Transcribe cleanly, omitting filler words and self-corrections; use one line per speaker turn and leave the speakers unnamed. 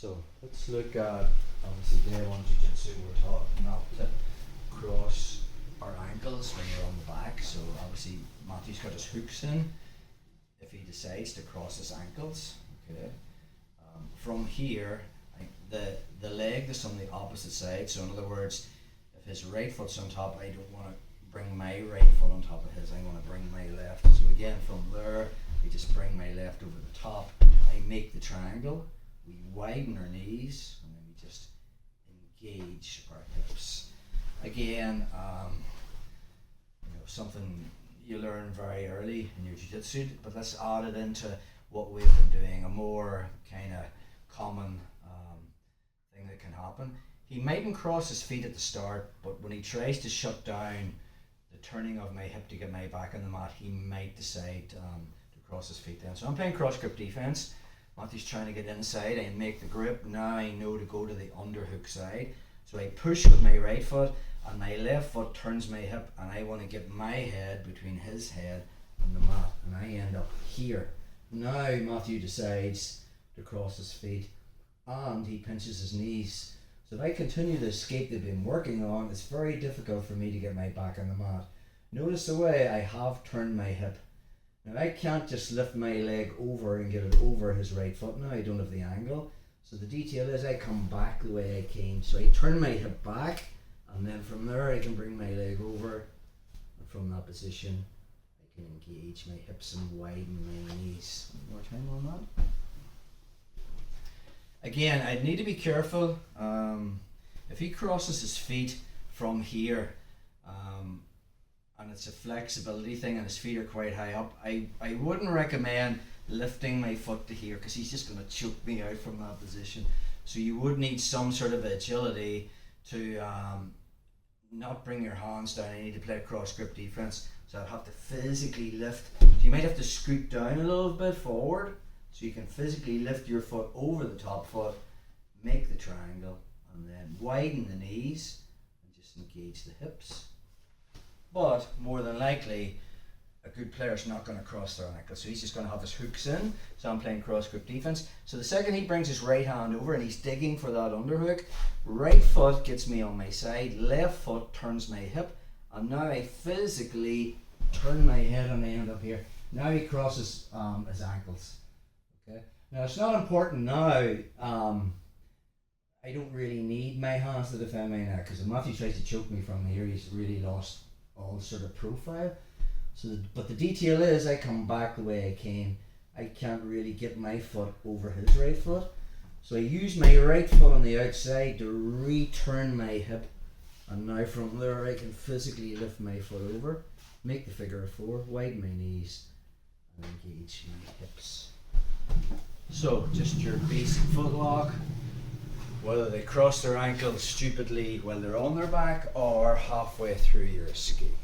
So let's look at obviously day one jiu-jitsu. We're taught not to cross our ankles when you're on the back. So obviously Matthew's got his hooks in if he decides to cross his ankles. Okay. From here, the leg is on the opposite side. So in other words, if his right foot's on top, I don't want to bring my right foot on top of his. I want to bring my left. So again, from there, I just bring my left over the top. I make the triangle. We widen our knees, and then we just engage our hips. Again, something you learn very early in your jiu-jitsu, but let's add it into what we've been doing, a more kind of common thing that can happen. He mightn't cross his feet at the start, but when he tries to shut down the turning of my hip to get my back on the mat, he might decide to cross his feet then. So I'm playing cross grip defense. Matthew's trying to get inside. I make the grip. Now I know to go to the underhook side. So I push with my right foot, and my left foot turns my hip, and I want to get my head between his head and the mat, and I end up here. Now Matthew decides to cross his feet, and he pinches his knees. So if I continue the escape they've been working on, it's very difficult for me to get my back on the mat. Notice the way I have turned my hip. Now I can't just lift my leg over and get it over his right foot. Now I don't have the angle. So the detail is I come back the way I came. So I turn my hip back, and then from there I can bring my leg over. And from that position I can engage my hips and widen my knees. One more time on that. Again, I'd need to be careful. If he crosses his feet from here, and it's a flexibility thing and his feet are quite high up, I wouldn't recommend lifting my foot to here, because he's just going to choke me out from that position. So you would need some sort of agility to not bring your hands down. I need to play cross grip defense, so I'd have to physically lift. So you might have to scoot down a little bit forward, so you can physically lift your foot over the top foot, make the triangle, and then widen the knees and just engage the hips. But more than likely, a good player is not going to cross their ankle, so he's just going to have his hooks in. So I'm playing cross grip defense. So the second he brings his right hand over and he's digging for that underhook, right foot gets me on my side, left foot turns my hip, and now I physically turn my head and I end up here. Now he crosses his ankles. Okay. Now it's not important now. I don't really need my hands to defend my neck, because if Matthew tries to choke me from here, he's really lost all sort of profile. So, but the detail is I come back the way I came. I can't really get my foot over his right foot. So I use my right foot on the outside to return my hip, and now from there I can physically lift my foot over, make the figure of four, widen my knees, and engage my hips. So just your basic footlock, whether they cross their ankles stupidly while they're on their back or halfway through your escape.